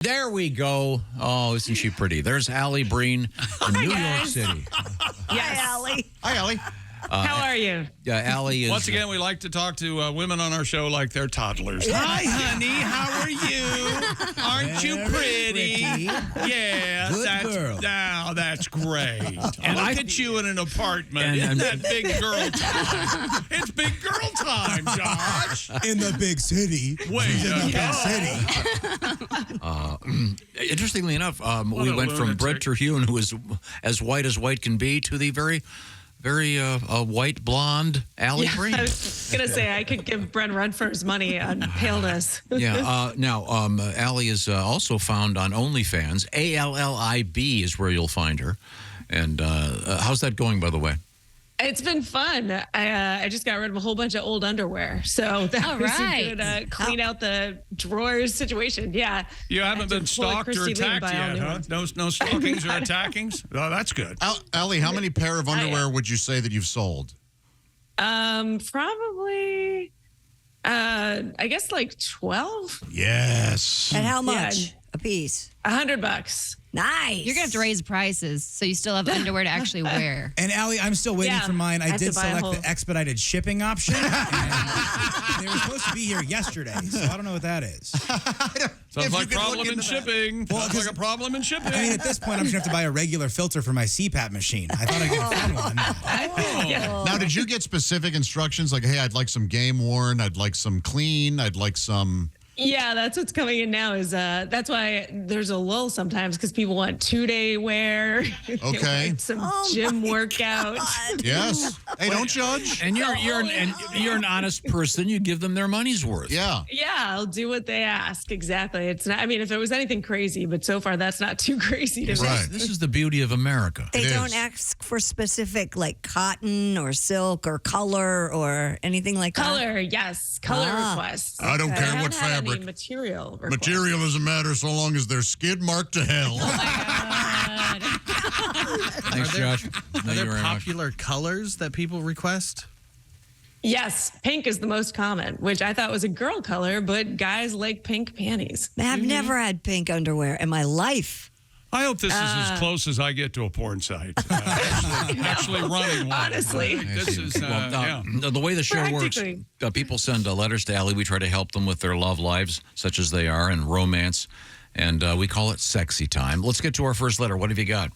There we go. Oh, isn't she pretty? There's Alli Breen in New York City. Yes, Alli. Hi, Alli. How are you? Yeah, Alli is... Once again, we like to talk to women on our show like they're toddlers. Hi, honey. How are you? Aren't you pretty? Yes. Good girl. Now, that's great. And look at you in an apartment. Isn't that big girl time? It's big girl time, Josh. In the big city. Wait, in the big city. Interestingly enough, we went from Brett Terhune, who is as white can be, to the very white blonde Alli Breen. I was going to say, I could give Brent Rudd for his money on paleness. Yeah. Now, Alli is also found on OnlyFans. ALLIB is where you'll find her. And how's that going, by the way? It's been fun. I just got rid of a whole bunch of old underwear. So that was a good clean out the drawers situation. Yeah. You haven't been stalked or attacked yet, huh? No stalkings or attackings? Oh, that's good. Alli, how many pair of underwear would you say that you've sold? Probably, I guess like 12. Yes. And how much a piece? $100. Nice. You're going to have to raise prices so you still have underwear to actually wear. And Alli, I'm still waiting for mine. I did select the expedited shipping option. And they were supposed to be here yesterday, so I don't know what that is. Sounds like problem in shipping. Well, sounds like a problem in shipping. I mean, at this point, I'm just going to have to buy a regular filter for my CPAP machine. I thought I'd get a fun one. Oh. Now, did you get specific instructions like, hey, I'd like some game worn, I'd like some clean, I'd like some... Yeah, that's what's coming in now. Is that's why there's a lull sometimes because people want 2-day wear. Okay. Some gym workout. Yes. Hey, don't judge. And you're an honest person. You give them their money's worth. Yeah. Yeah, I'll do what they ask. Exactly. It's not. I mean, if it was anything crazy, but so far that's not too crazy to me. Right. This is the beauty of America. They don't ask for specific like cotton or silk or color or anything like that? Color, yes. Color requests. I don't care what haven't had fabric. any material requests. Material doesn't matter so long as they're skid marked to hell. Thanks, Josh. Are there popular colors that people request? Yes, pink is the most common, which I thought was a girl color, but guys like pink panties. I've never had pink underwear in my life. I hope this is as close as I get to a porn site. Actually running one. Honestly. This is, the way the show works, people send letters to Alli. We try to help them with their love lives, such as they are, and romance. And we call it sexy time. Let's get to our first letter. What have you got?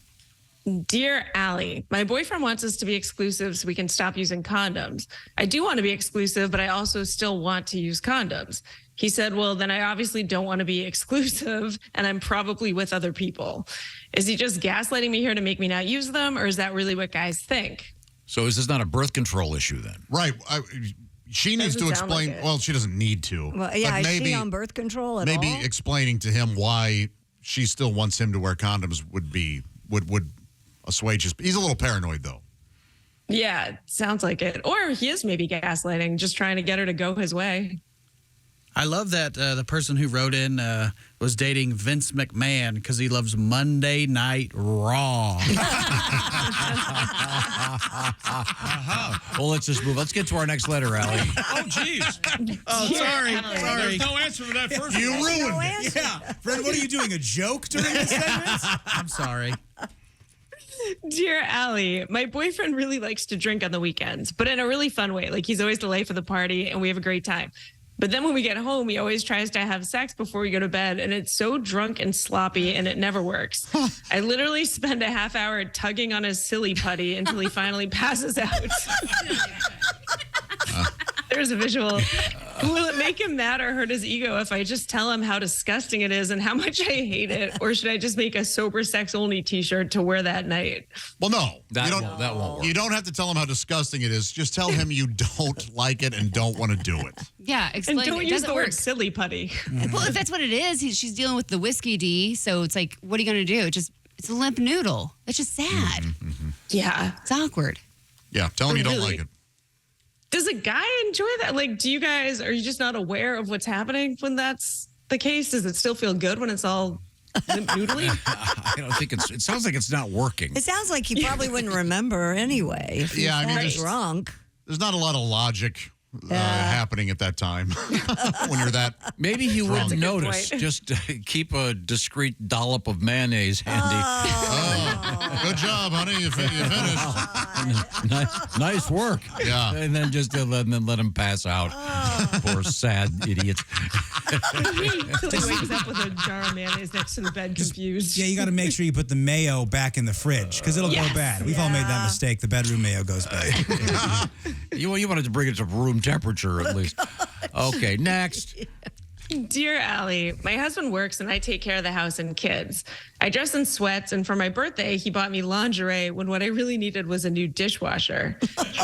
Dear Alli, my boyfriend wants us to be exclusive so we can stop using condoms. I do want to be exclusive, but I also still want to use condoms. He said, well, then I obviously don't want to be exclusive, and I'm probably with other people. Is he just gaslighting me here to make me not use them, or is that really what guys think? So is this not a birth control issue then? Right. She needs to explain. Like well, she doesn't need to. Well, yeah, but is she on birth control at maybe all? explaining to him why she still wants him to wear condoms would assuage his... He's a little paranoid, though. Yeah, it sounds like it. Or he is maybe gaslighting, just trying to get her to go his way. I love that the person who wrote in was dating Vince McMahon because he loves Monday Night Raw. Well, let's just move. Let's get to our next letter, Alli. Oh, jeez. Oh, sorry. There's no answer to that first You one. ruined it. Yeah. Fred, what are you doing, a joke during this segment? I'm sorry. Dear Alli, my boyfriend really likes to drink on the weekends, but in a really fun way. Like he's always the life of the party and we have a great time. But then when we get home, he always tries to have sex before we go to bed, and it's so drunk and sloppy, and it never works. I literally spend a half hour tugging on his silly putty until he finally passes out. There's a visual. Will it make him mad or hurt his ego if I just tell him how disgusting it is and how much I hate it? Or should I just make a sober sex only t-shirt to wear that night? Well, no. That won't work. You don't have to tell him how disgusting it is. Just tell him you don't like it and don't want to do it. Yeah, explain. And don't it use doesn't the work. word silly putty. Well, if that's what it is, she's dealing with the whiskey D. So it's like, what are you going to do? It's a limp noodle. It's just sad. Yeah. It's awkward. Yeah, tell him you don't like it. Does a guy enjoy that? Like, are you just not aware of what's happening when that's the case? Does it still feel good when it's all limp noodly? I don't think it sounds like it's not working. It sounds like he probably wouldn't remember anyway. If he's Yeah, I mean, drunk. there's not a lot of logic happening at that time when you're that. Maybe he drunk. wouldn't notice. Just keep a discreet dollop of mayonnaise handy. Good job, honey. You finished. Nice work. Yeah. And then just let him pass out. Poor sad idiot. He wakes up with a jar of mayonnaise next to the bed, confused. Yeah, you got to make sure you put the mayo back in the fridge because it'll go bad. We've all made that mistake. The bedroom mayo goes bad. You wanted to bring it to room temperature at least. Okay, next. Dear Allie, my husband works and I take care of the house and kids. I dress in sweats, and for my birthday, he bought me lingerie when what I really needed was a new dishwasher.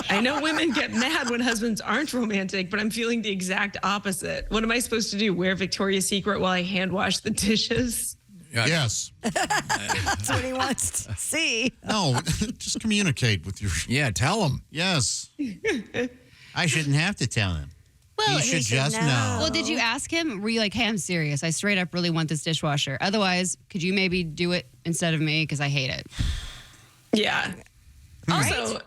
I know women get mad when husbands aren't romantic, but I'm feeling the exact opposite. What am I supposed to do? Wear Victoria's Secret while I hand wash the dishes? Yes. That's what he wants to see. No, just communicate with your. Yeah, tell him. Yes. I shouldn't have to tell him. Well, he should just know. Well, did you ask him? Were you like, hey, I'm serious. I straight up really want this dishwasher. Otherwise, could you maybe do it instead of me? Because I hate it. Yeah. Also,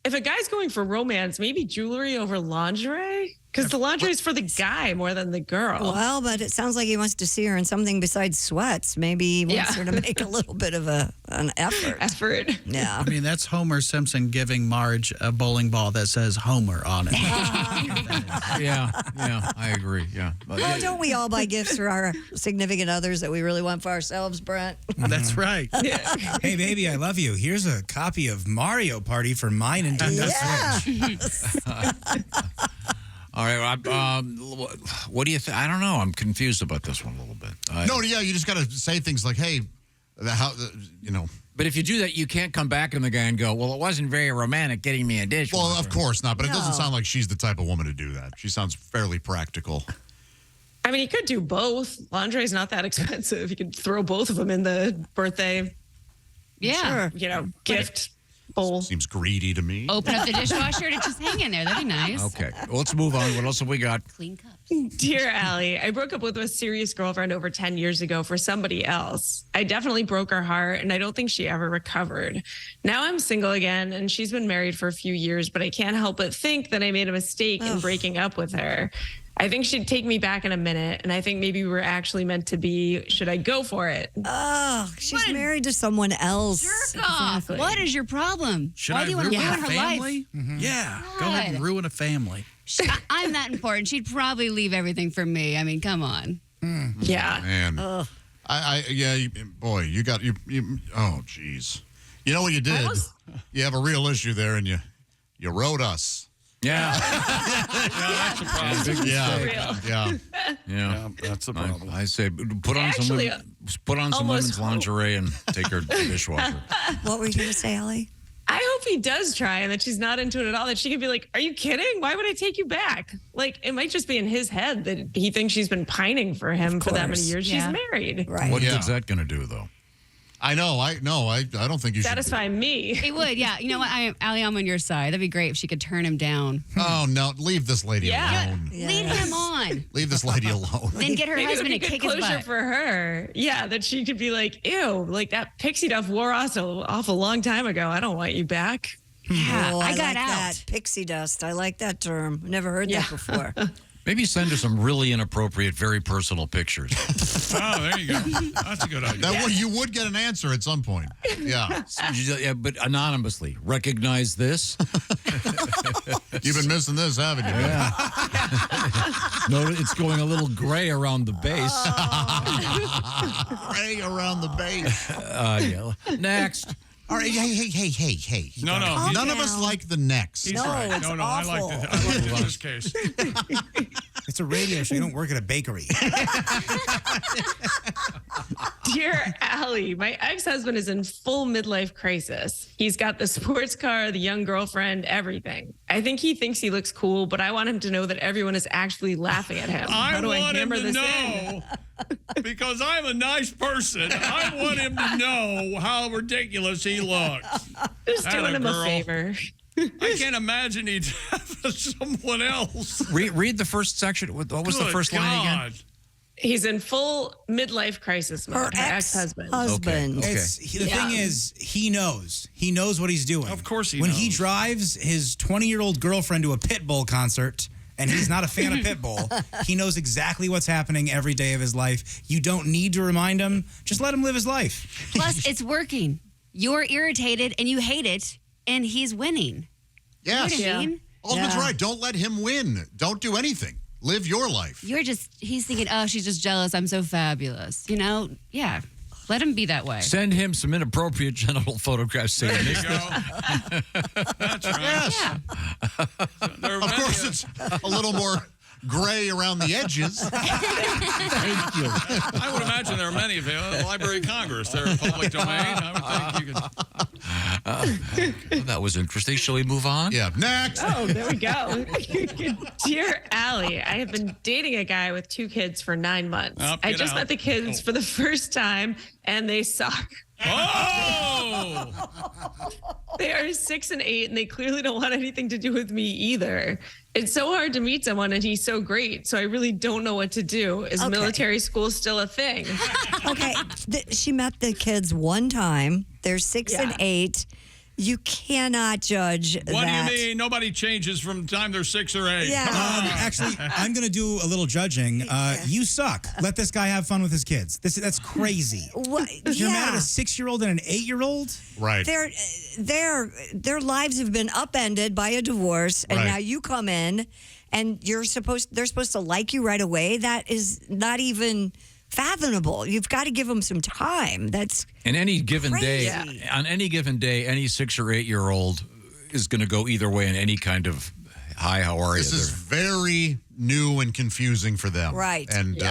if a guy's going for romance, maybe jewelry over lingerie? Because the lingerie is for the guy more than the girl. Well, but it sounds like he wants to see her in something besides sweats. Maybe he wants her to make a little bit of an effort. Yeah. I mean, that's Homer Simpson giving Marge a bowling ball that says Homer on it. Yeah, I agree. Yeah. Well, don't we all buy gifts for our significant others that we really want for ourselves, Brent? That's right. Hey, baby, I love you. Here's a copy of Mario Party for my Nintendo Switch. All right. What do you think? I don't know. I'm confused about this one a little bit. You just got to say things like, hey, But if you do that, you can't come back on the guy and go, well, it wasn't very romantic getting me a dishwasher. Well, of course not. But it doesn't sound like she's the type of woman to do that. She sounds fairly practical. I mean, you could do both. Lingerie is not that expensive. You could throw both of them in the birthday, gift bowl. Seems greedy to me. Open up the dishwasher to just hang in there. That'd be nice. Okay. Well, let's move on. What else have we got? Clean cups. Dear Allie, I broke up with a serious girlfriend over 10 years ago for somebody else. I definitely broke her heart, and I don't think she ever recovered. Now I'm single again, and she's been married for a few years, but I can't help but think that I made a mistake in breaking up with her. I think she'd take me back in a minute, and I think maybe we were actually meant to be. Should I go for it? Oh, she's married to someone else. Jerk off. What is your problem? Why do you want to ruin her family? life? Mm-hmm. Yeah, go ahead and ruin a family. I'm that important. She'd probably leave everything for me. I mean, come on. Yeah. Man. You got you. Oh, geez. You know what you did? You have a real issue there, and you wrote us. Yeah. That's a problem. Yeah, that's a problem. I say put on some women's lingerie and take her dishwasher. What were you going to say, Allie? I hope he does try and that she's not into it at all, that she could be like, are you kidding? Why would I take you back? Like, it might just be in his head that he thinks she's been pining for him for that many years. Yeah. She's married. Right. What good's that going to do, though? I know. I don't think you Satisfy me. It would, yeah. You know what, Allie, I'm on your side. That'd be great if she could turn him down. Oh, no. Leave this lady alone. Yeah. Leave him on. Leave this lady alone. Then get her Maybe husband to it would be kick good his closure butt. for her. Yeah, that she could be like, ew, like that pixie dust wore off a long time ago. I don't want you back. Yeah, Oh, I like got out. that. Pixie dust. I like that term. Never heard that before. Maybe send her some really inappropriate, very personal pictures. Oh, there you go. That's a good idea. That way you would get an answer at some point. Yeah. Yeah, but anonymously. Recognize this? You've been missing this, haven't you? Yeah. Notice it's going a little gray around the base. Gray around the base. Yeah. Next. All right, hey. No. None of us like the next. He's No, right. it's I like awful. this. I like it in this case. It's a radio show. You don't work at a bakery. Dear Allie, my ex-husband is in full midlife crisis. He's got the sports car, the young girlfriend, everything. I think he thinks he looks cool, but I want him to know that everyone is actually laughing at him. I How do I want him hammer to this in? know, because I'm a nice person, I want him to know how ridiculous he looks. Just Atta doing him girl. a favor. I can't imagine he'd have someone else. Read the first section. What was the first line again? God. He's in full midlife crisis mode. Her ex-husband. Husband. Okay. The thing is, he knows. He knows what he's doing. Of course he When knows. he drives his 20-year-old girlfriend to a Pitbull concert and he's not a fan of Pitbull. He knows exactly what's happening every day of his life. You don't need to remind him. Just let him live his life. Plus, it's working. You're irritated and you hate it, and he's winning. Yes. You know what I mean? Alderman's right. Don't let him win. Don't do anything. Live your life. He's thinking, oh, she's just jealous. I'm so fabulous. You know? Yeah. Let him be that way. Send him some inappropriate genital photographs. Saying There you go. That's right. Yes. Yeah. Of course, it's a little more gray around the edges. Thank you. I would imagine there are many of them. The Library of Congress, they're in public domain. I would think you could. That was interesting. Shall we move on? Yeah. Next. Oh, there we go. Dear Allie, I have been dating a guy with 2 kids for 9 months. I just met the kids for the first time, and they suck. Oh! They are 6 and 8, and they clearly don't want anything to do with me either. It's so hard to meet someone, and he's so great. So I really don't know what to do. Is military school still a thing? Okay, she met the kids one time. They're 6 and 8. You cannot judge What that. do you mean? Nobody changes from the time they're 6 or 8. Yeah. Come on. Actually, I'm going to do a little judging. You suck. Let this guy have fun with his kids. That's crazy. What? You're mad at a 6-year-old and an 8-year-old? Right. Their lives have been upended by a divorce, and Right. now you come in, and they're supposed to like you right away. That is not even fathomable. You've got to give them some time. That's In any given crazy. day, on any given day, any 6 or 8-year-old is going to go either way in any kind of hi, how are you? This is very new and confusing for them. Right. And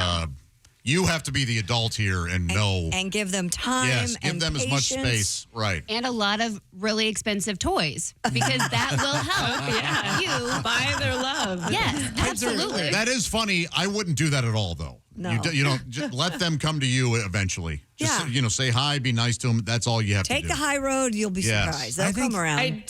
you have to be the adult here and know. and give them time. Yes, give and them as much patience. space. Right. And a lot of really expensive toys because that will help you Buy their love. Yes, absolutely. That is funny. I wouldn't do that at all, though. No. You don't just let them come to you eventually. Just, Yeah. say hi, be nice to them. That's all you have Take to do. the high road. You'll be Yes. surprised. They'll I think- come around. I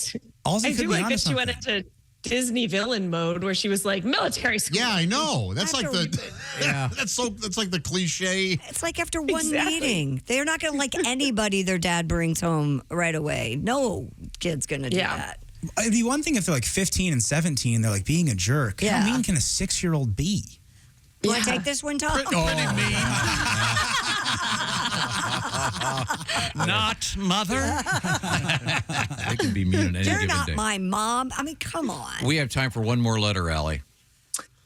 Also, do like that she went into Disney villain mode where she was like military school. Yeah, I know. That's like After the that's like the cliche. It's like after one Exactly. meeting, they're not going to like anybody their dad brings home right away. No kid's going to do that. It'd be one thing if they're like 15 and 17, they're like being a jerk. Yeah. How mean can a 6-year-old be? You want to take this one, Tom? Pretty mean. Not mother. They can be mean on any You're given not day. my mom. I mean, come on. We have time for one more letter, Allie.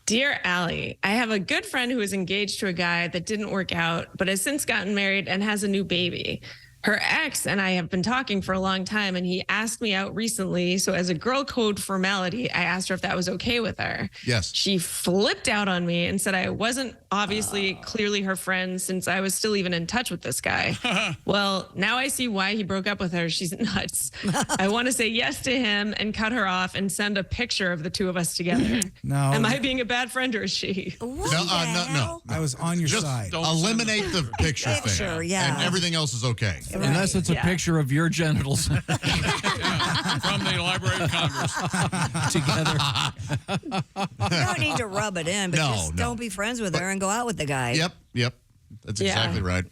Dear Allie, I have a good friend who is engaged to a guy that didn't work out, but has since gotten married and has a new baby. Her ex and I have been talking for a long time, and he asked me out recently. So as a girl code formality, I asked her if that was okay with her. Yes. She flipped out on me and said I wasn't obviously clearly her friend since I was still even in touch with this guy. Well, now I see why he broke up with her. She's nuts. I want to say yes to him and cut her off and send a picture of the two of us together. No. Am I being a bad friend or is she? What No, the no. hell? I was on your Just side. eliminate the picture Picture, thing. yeah. And everything else is okay. Unless it's a picture of your genitals From the Library of Congress. together. You don't need to rub it in, but No, just no. don't be friends with her and go out with the guy. Yep. That's Yeah. exactly right.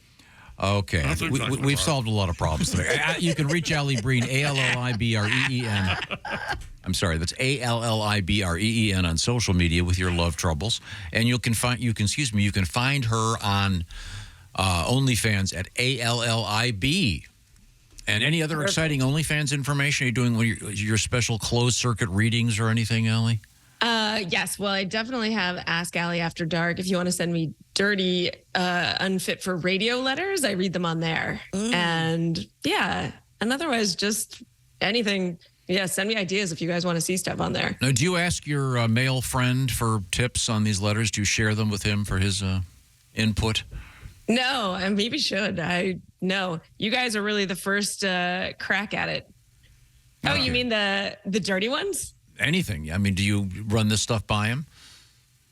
Okay. That's exactly We've right. solved a lot of problems today. You can reach Alli Breen, ALLIBREEN. I'm sorry, that's ALLIBREEN on social media with your love troubles. And you can find her on OnlyFans at ALLIB. And any other exciting OnlyFans information? Are you doing your special closed circuit readings or anything, Allie? Yes. Well, I definitely have Ask Allie After Dark. If you want to send me dirty, unfit for radio letters, I read them on there. And otherwise, just anything. Yeah, send me ideas if you guys want to see stuff on there. Now, do you ask your male friend for tips on these letters? Do you share them with him for his input? No, I maybe should. No, you guys are really the first crack at it. Oh, you mean the dirty ones? Anything. I mean, do you run this stuff by him?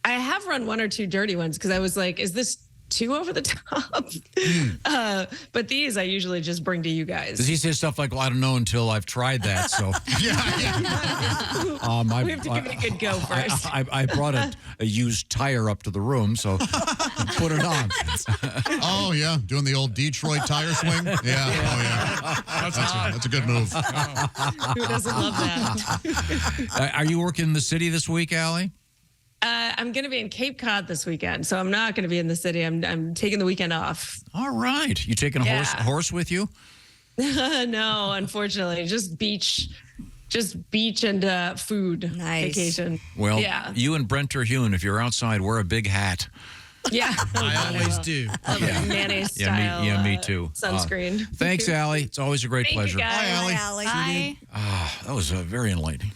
I have run 1 or 2 dirty ones because I was like, is this too over the top? But these I usually just bring to you guys. Does he say stuff like, well, I don't know until I've tried that, so... We have to give it a good go first. I brought a used tire up to the room, so put it on. Oh, yeah. Doing the old Detroit tire swing? Yeah. Oh, yeah. That's a good move. Who doesn't love that? Are you working in the city this week, Allie? I'm going to be in Cape Cod this weekend, so I'm not going to be in the city. I'm taking the weekend off. All right. You taking a horse with you? No, unfortunately, just beach and food vacation. Well, yeah. You and Brent Terhune, if you're outside, wear a big hat. Yeah, I always do. Mayonnaise style. Me too. Sunscreen. Thanks, Allie. It's always a great pleasure. You guys. Bye, Allie. Bye. That was very enlightening.